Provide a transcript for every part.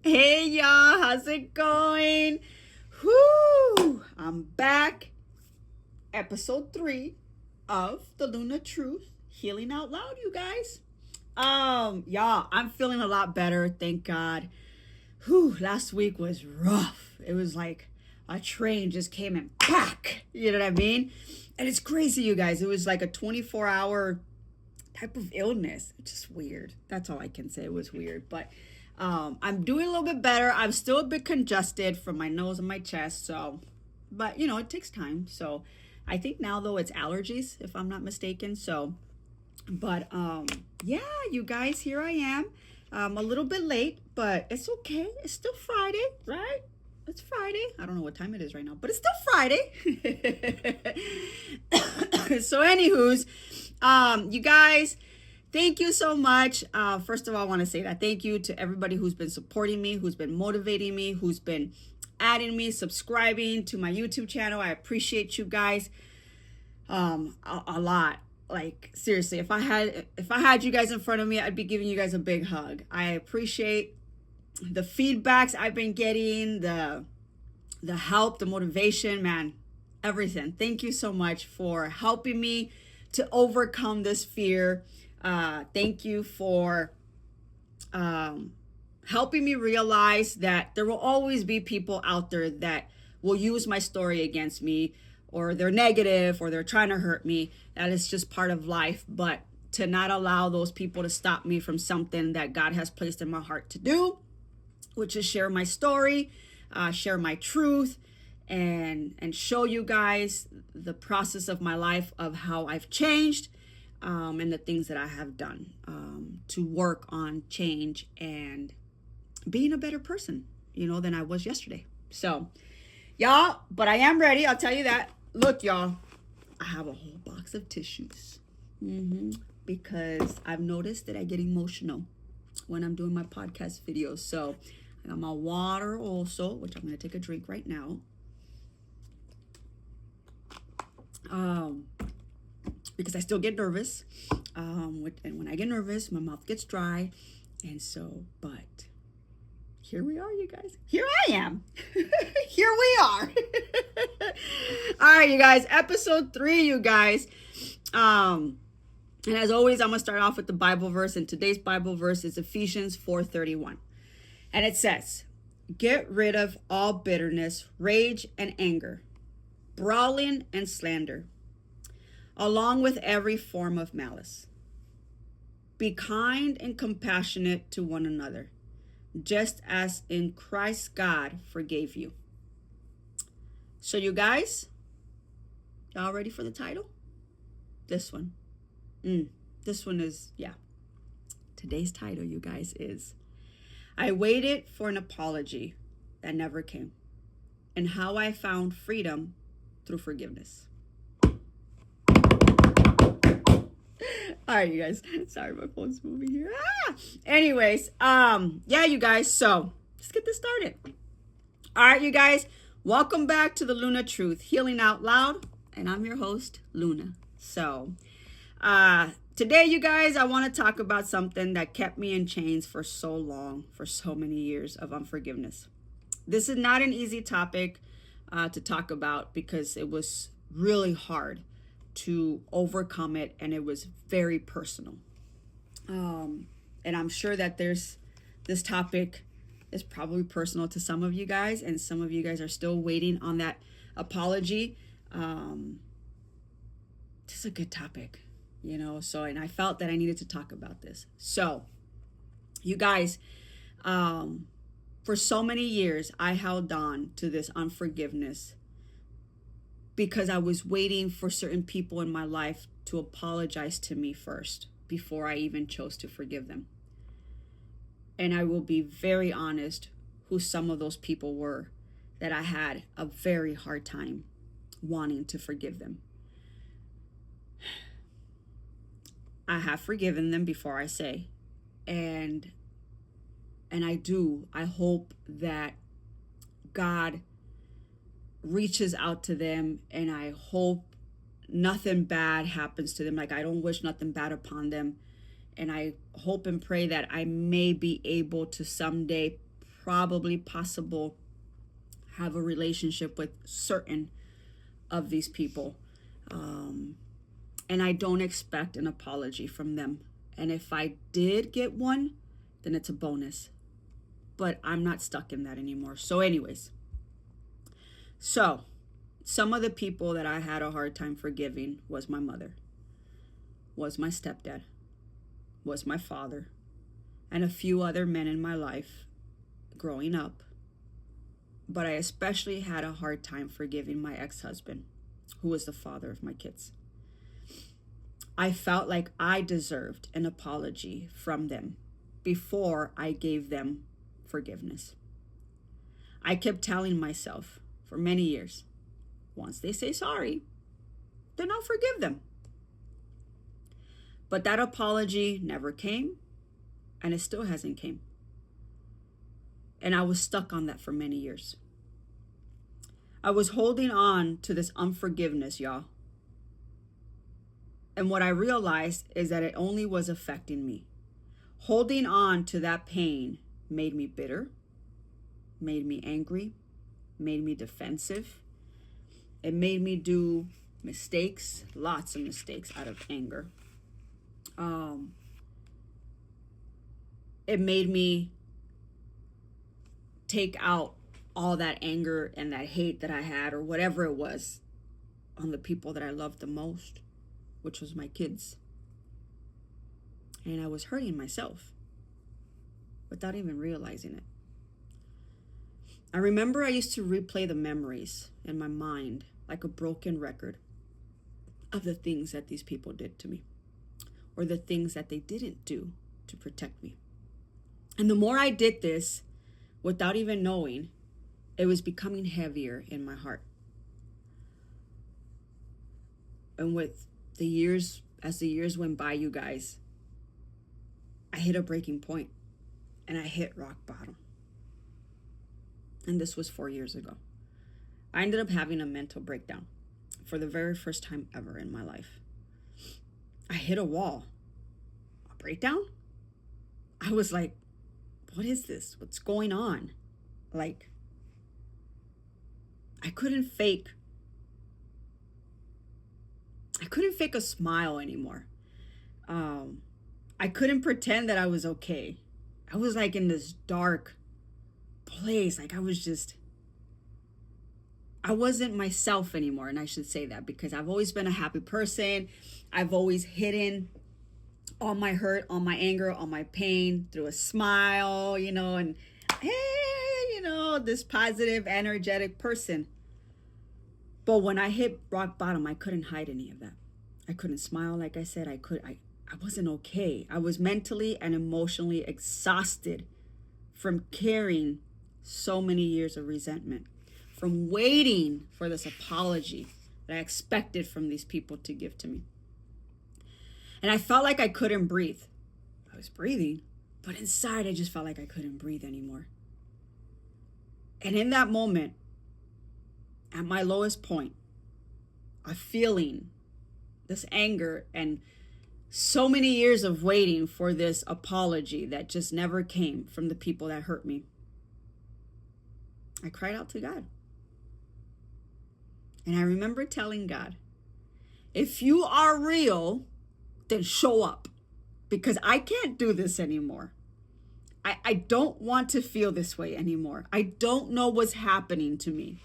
Hey y'all, how's it going? Whoo! I'm back. Episode 3 of The Luna Truth Healing Out Loud, you guys. Y'all, I'm feeling a lot better, thank God. Whew, last week was rough. It was like a train just came and pack. You know what I mean? And it's crazy, you guys. It was like a 24-hour type of illness. It's just weird. That's all I can say. It was weird. But I'm doing a little bit better. I'm still a bit congested from my nose and my chest. So, but it takes time. So I think now though it's allergies, if I'm not mistaken. So, but yeah, you guys, here I am. A little bit late, but it's okay. It's still Friday, right? It's Friday. I don't know what time it is right now, but it's still Friday. So, anywho's, you guys, thank you so much. First of all, I want to say that thank you to everybody who's been supporting me, who's been motivating me, who's been adding me, subscribing to my YouTube channel. I appreciate you guys a lot. Like seriously, if I had you guys in front of me, I'd be giving you guys a big hug. I appreciate the feedbacks I've been getting, the help, the motivation, man, everything. Thank you so much for helping me to overcome this fear. Thank you for helping me realize that there will always be people out there that will use my story against me, or they're negative, or they're trying to hurt me. That is just part of life. But to not allow those people to stop me from something that God has placed in my heart to do, which is share my story, share my truth, and show you guys the process of my life, of how I've changed, and the things that I have done to work on change and being a better person, than I was yesterday. So, y'all, but I am ready. I'll tell you that. Look, y'all, I have a whole box of tissues because I've noticed that I get emotional when I'm doing my podcast videos. So I got my water also, which I'm going to take a drink right now. Because I still get nervous. And when I get nervous, my mouth gets dry. And so, but here we are, you guys. Here I am. Here we are. All right, you guys. Episode 3, you guys. And as always, I'm going to start off with the Bible verse. And today's Bible verse is Ephesians 4:31. And it says, "Get rid of all bitterness, rage, and anger, brawling and slander, along with every form of malice. Be kind and compassionate to one another, just as in Christ God forgave you." So you guys, y'all ready for the title? This one. This one is, yeah. Today's title, you guys, is "I Waited for an Apology That Never Came, and How I Found Freedom Through Forgiveness." All right, you guys. Sorry, my phone's moving here. Anyways, yeah, you guys. So let's get this started. All right, you guys. Welcome back to the Luna Truth Healing Out Loud, and I'm your host, Luna. So, today, you guys, I want to talk about something that kept me in chains for so long, for so many years, of unforgiveness. This is not an easy topic to talk about because it was really hard to overcome it, and it was very personal. And I'm sure that this topic is probably personal to some of you guys, and some of you guys are still waiting on that apology. This is a good topic, so, and I felt that I needed to talk about this. So, you guys, for so many years, I held on to this unforgiveness because I was waiting for certain people in my life to apologize to me first before I even chose to forgive them. And I will be very honest who some of those people were that I had a very hard time wanting to forgive them. I have forgiven them before I say, and I hope that God reaches out to them, and I hope nothing bad happens to them. Like, I don't wish nothing bad upon them. And I hope and pray that I may be able to someday probably possible have a relationship with certain of these people. And I don't expect an apology from them. And if I did get one, then it's a bonus. But I'm not stuck in that anymore. So anyways, so some of the people that I had a hard time forgiving was my mother, was my stepdad, was my father, and a few other men in my life growing up. But I especially had a hard time forgiving my ex-husband, who was the father of my kids. I felt like I deserved an apology from them before I gave them forgiveness. I kept telling myself for many years, once they say sorry, then I'll forgive them. But that apology never came, and it still hasn't came. And I was stuck on that for many years. I was holding on to this unforgiveness, y'all. And what I realized is that it only was affecting me. Holding on to that pain made me bitter, made me angry, made me defensive. It made me do mistakes, lots of mistakes out of anger. It made me take out all that anger and that hate that I had, or whatever it was, on the people that I loved the most, which was my kids. And I was hurting myself without even realizing it. I remember I used to replay the memories in my mind like a broken record of the things that these people did to me, or the things that they didn't do to protect me. And the more I did this, without even knowing, it was becoming heavier in my heart. And with the years, as the years went by, you guys, I hit a breaking point, and I hit rock bottom. And this was 4 years ago. I ended up having a mental breakdown for the very first time ever in my life. I hit a wall. A breakdown? I was like, what is this? What's going on? Like, I couldn't fake a smile anymore. I couldn't pretend that I was okay. I was like in this dark place. Like I wasn't myself anymore. And I should say that because I've always been a happy person. I've always hidden all my hurt, all my anger, all my pain through a smile, and hey, this positive, energetic person. But when I hit rock bottom, I couldn't hide any of that. I couldn't smile. Like I said, I wasn't okay. I was mentally and emotionally exhausted from carrying so many years of resentment, from waiting for this apology that I expected from these people to give to me. And I felt like I couldn't breathe. I was breathing, but inside I just felt like I couldn't breathe anymore. And in that moment, at my lowest point of feeling this anger and so many years of waiting for this apology that just never came from the people that hurt me, I cried out to God. And I remember telling God, if you are real, then show up, because I can't do this anymore. I don't want to feel this way anymore. I don't know what's happening to me.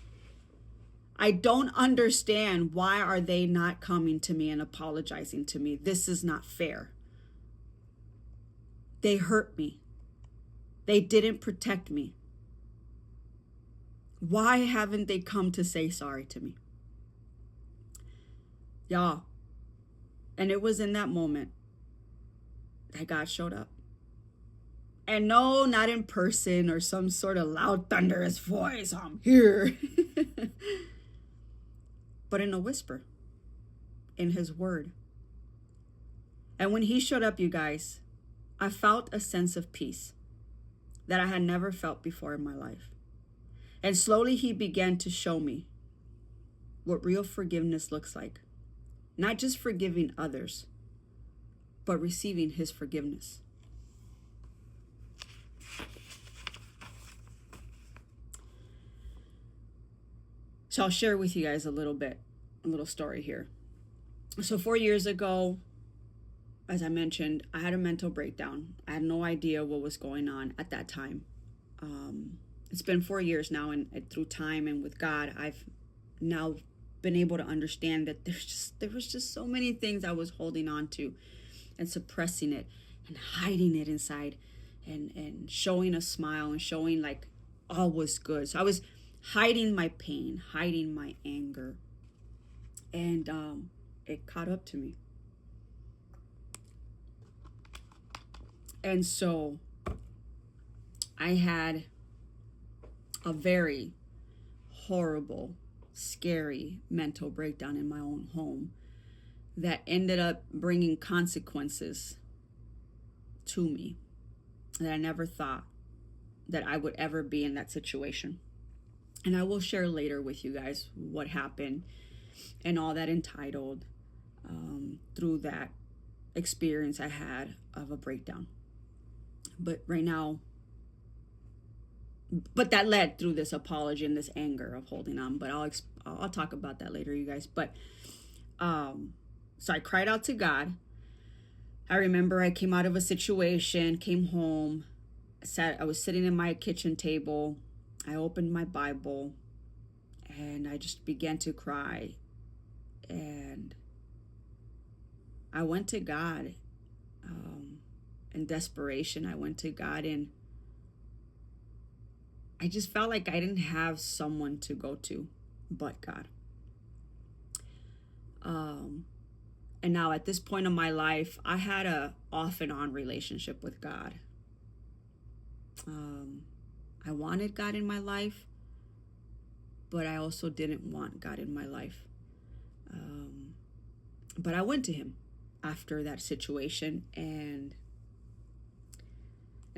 I don't understand, why are they not coming to me and apologizing to me? This is not fair. They hurt me. They didn't protect me. Why haven't they come to say sorry to me? Y'all, and it was in that moment that God showed up. And no, not in person or some sort of loud, thunderous voice, I'm here. But in a whisper, in his word. And when he showed up, you guys, I felt a sense of peace that I had never felt before in my life. And slowly he began to show me what real forgiveness looks like. Not just forgiving others, but receiving his forgiveness. So I'll share with you guys a little story here. So 4 years ago, as I mentioned, I had a mental breakdown. I had no idea what was going on at that time. It's been 4 years now, and through time and with God, I've now been able to understand that there was just so many things I was holding on to and suppressing it and hiding it inside and showing a smile and showing like all was good. So I was hiding my pain, hiding my anger, and it caught up to me. And so I had a very horrible, scary mental breakdown in my own home that ended up bringing consequences to me that I never thought that I would ever be in that situation. And I will share later with you guys what happened and all that entitled through that experience I had of a breakdown. But right now, but that led through this apology and this anger of holding on. But I'll talk about that later, you guys. But so I cried out to God. I remember I came out of a situation, came home, I was sitting at my kitchen table. I opened my Bible and I just began to cry. And I went to God in desperation. I went to God, and I just felt like I didn't have someone to go to but God. And now at this point in my life, I had a off and on relationship with God. I wanted God in my life, but I also didn't want God in my life. But I went to him after that situation, and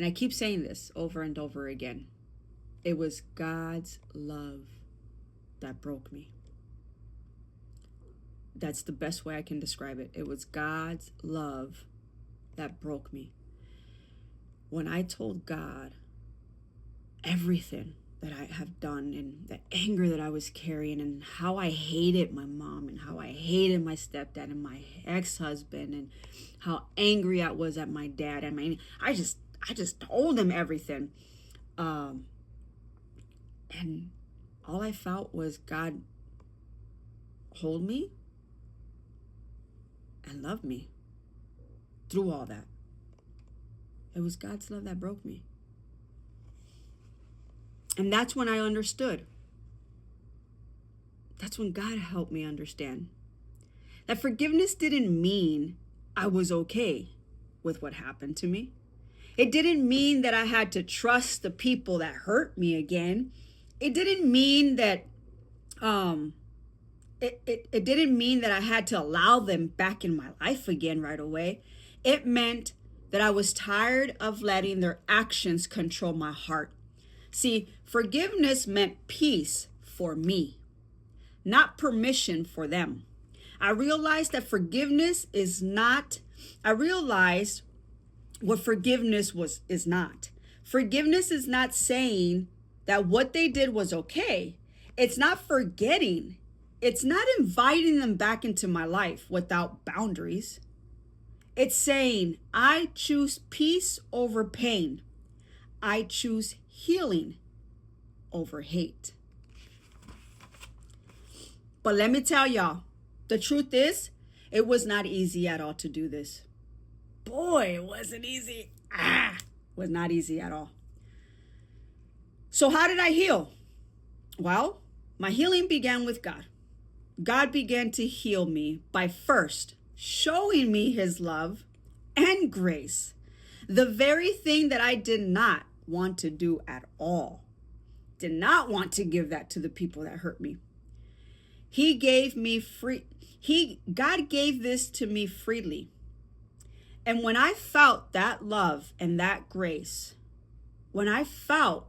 I keep saying this over and over again. It was God's love that broke me. That's the best way I can describe it. It was God's love that broke me. When I told God everything that I have done and the anger that I was carrying and how I hated my mom and how I hated my stepdad and my ex-husband and how angry I was at my dad. I mean, I just told him everything. And all I felt was God hold me and love me through all that. It was God's love that broke me. And that's when I understood. That's when God helped me understand that forgiveness didn't mean I was okay with what happened to me. It didn't mean that I had to trust the people that hurt me again. It didn't mean that it didn't mean that I had to allow them back in my life again right away. It meant that I was tired of letting their actions control my heart. See, forgiveness meant peace for me, not permission for them. I realized what forgiveness is not. Forgiveness is not saying that what they did was okay. It's not forgetting. It's not inviting them back into my life without boundaries. It's saying, I choose peace over pain. I choose healing over hate. But let me tell y'all, the truth is, it was not easy at all to do this. Boy, it wasn't easy. It was not easy at all. So how did I heal? Well, my healing began with God. God began to heal me by first showing me his love and grace, the very thing that I did not want to do at all. Did not want to give that to the people that hurt me. God gave this to me freely. And when I felt that love and that grace, when I felt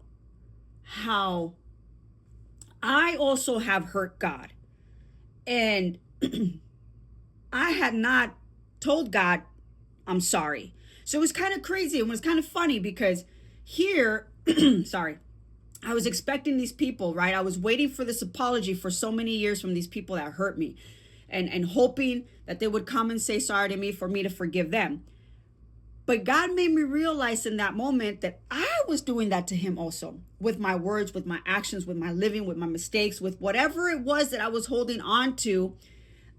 how I also have hurt God, and I had not told God, I'm sorry. So it was kind of crazy. It was kind of funny because here, sorry, I was expecting these people, right? I was waiting for this apology for so many years from these people that hurt me, and hoping that they would come and say sorry to me for me to forgive them. But God made me realize in that moment that I was doing that to him also, with my words, with my actions, with my living, with my mistakes, with whatever it was that I was holding on to.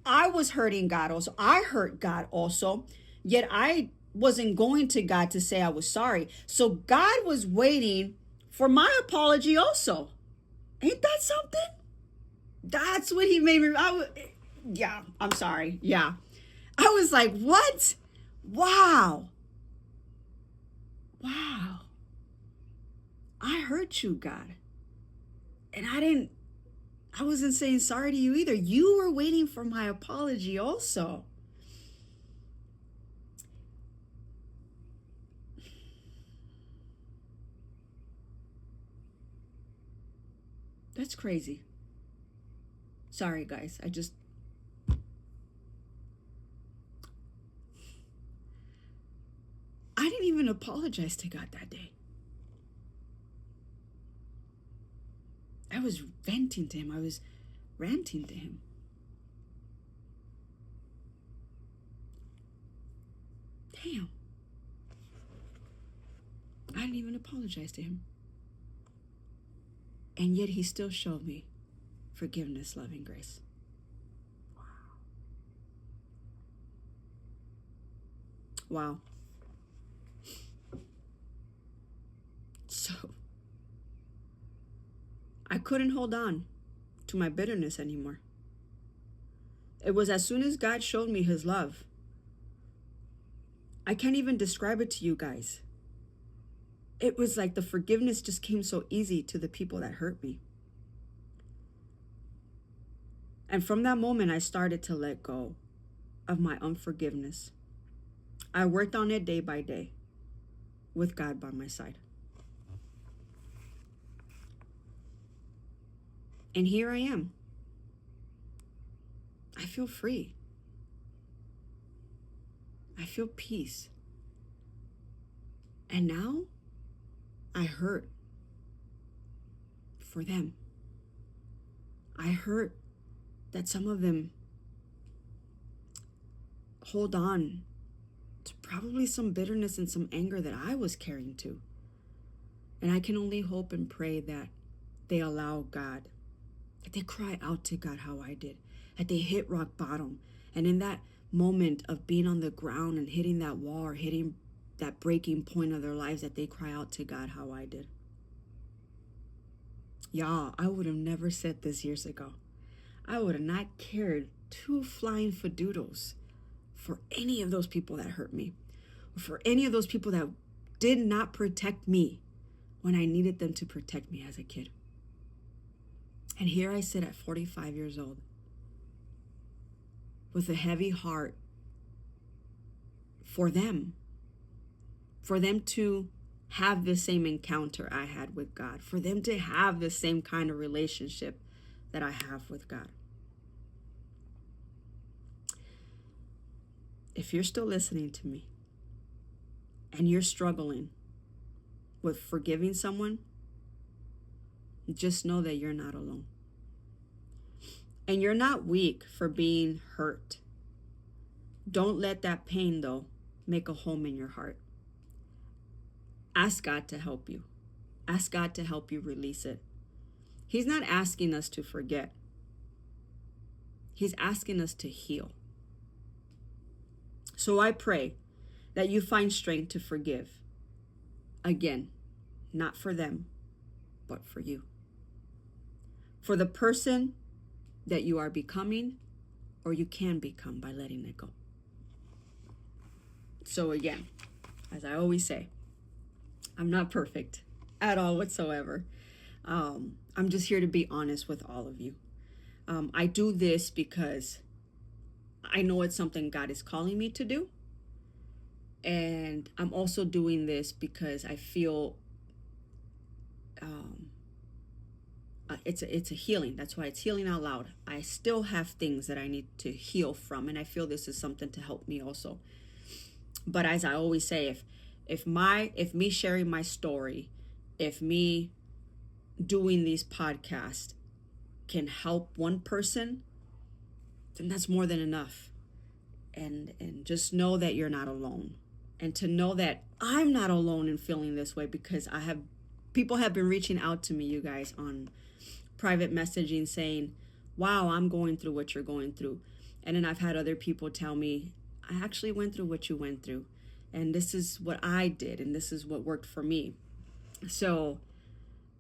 I was hurting God also. I hurt God also. Yet I wasn't going to God to say I was sorry. So God was waiting for my apology also. Ain't that something? That's what he made me. Yeah, I'm sorry. Yeah. I was like, what? Wow. Wow. I hurt you, God. And I wasn't saying sorry to you either. You were waiting for my apology also. That's crazy. Sorry, guys. I didn't even apologize to God that day. I was venting to him. I was ranting to him. Damn. I didn't even apologize to him. And yet he still showed me forgiveness, love, and grace. Wow. So I couldn't hold on to my bitterness anymore. It was as soon as God showed me his love. I can't even describe it to you guys. It was like the forgiveness just came so easy to the people that hurt me. And from that moment, I started to let go of my unforgiveness. I worked on it day by day with God by my side. And here I am. I feel free. I feel peace. And now I hurt for them. I hurt that some of them hold on to probably some bitterness and some anger that I was carrying too. And I can only hope and pray that they allow God, that they cry out to God how I did, that they hit rock bottom. And in that moment of being on the ground and hitting that wall or hitting that breaking point of their lives, that they cry out to God how I did. Y'all, I would have never said this years ago. I would have not cared two flying fadoodles for any of those people that hurt me, or for any of those people that did not protect me when I needed them to protect me as a kid. And here I sit at 45 years old with a heavy heart for them to have the same encounter I had with God, for them to have the same kind of relationship that I have with God. If you're still listening to me and you're struggling with forgiving someone, just know that you're not alone. And you're not weak for being hurt. Don't let that pain, though, make a home in your heart. Ask God to help you. Ask God to help you release it. He's not asking us to forget. He's asking us to heal. So I pray that you find strength to forgive. Again, not for them, but for you. For the person that you are becoming, or you can become by letting it go. So again, as I always say, I'm not perfect at all whatsoever. I'm just here to be honest with all of you. I do this because I know it's something God is calling me to do. And I'm also doing this because I feel it's a healing. That's why it's healing out loud. I still have things that I need to heal from, and I feel this is something to help me also. But as I always say, if me sharing my story, if me doing these podcasts can help one person, then that's more than enough. And just know that you're not alone. And to know that I'm not alone in feeling this way, because people have been reaching out to me, you guys, on private messaging saying, wow, I'm going through what you're going through. And then I've had other people tell me, I actually went through what you went through. And this is what I did. And this is what worked for me. So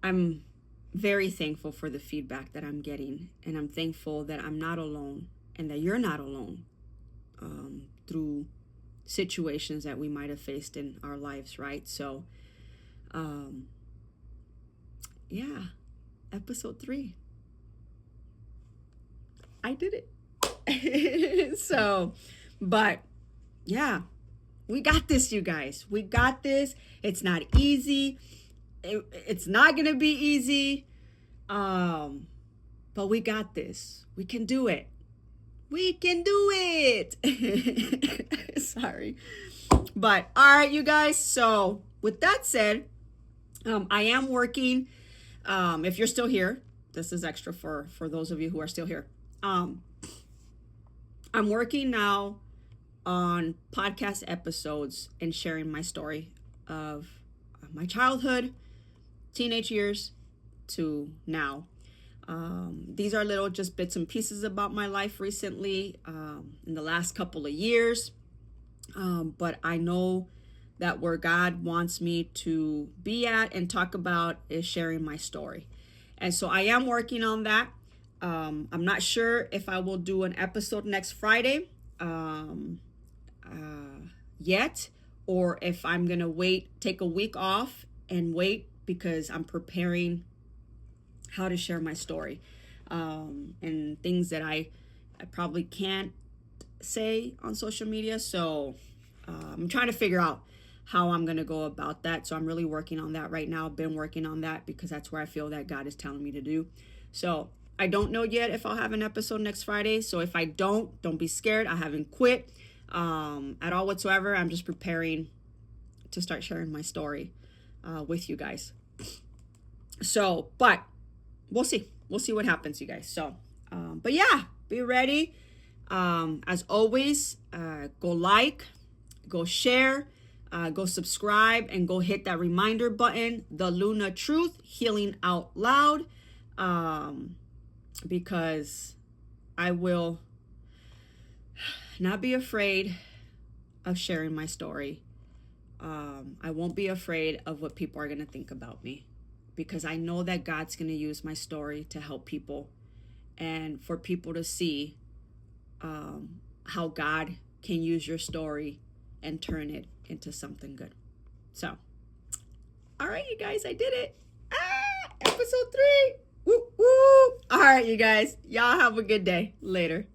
I'm very thankful for the feedback that I'm getting. And I'm thankful that I'm not alone and that you're not alone through situations that we might have faced in our lives, right? So, yeah, episode 3. I did it. So, but yeah, we got this, you guys. We got this. It's not easy. It's not going to be easy. But we got this. We can do it. We can do it. Sorry. But all right, you guys. So with that said, I am working. If you're still here, this is extra for those of you who are still here. I'm working now on podcast episodes and sharing my story of my childhood, teenage years to now. These are little just bits and pieces about my life recently, in the last couple of years. But I know that where God wants me to be at and talk about is sharing my story. And so I am working on that. I'm not sure if I will do an episode next Friday yet, or if I'm going to take a week off and wait, because I'm preparing how to share my story, and things that I probably can't say on social media. So I'm trying to figure out how I'm going to go about that. So I'm really working on that right now. I've been working on that because that's where I feel that God is telling me to do. So I don't know yet if I'll have an episode next Friday. So if I don't be scared. I haven't quit at all whatsoever. I'm just preparing to start sharing my story with you guys. So, but we'll see. We'll see what happens, you guys. So, but yeah, be ready. As always, go like, go share, go subscribe, and go hit that reminder button, The Luna Truth, Healing Out Loud, because I will not be afraid of sharing my story. I won't be afraid of what people are going to think about me, because I know that God's going to use my story to help people and for people to see how God can use your story and turn it into something good. So, all right, you guys, I did it. Episode 3. Woo, woo. All right, you guys, y'all have a good day. Later.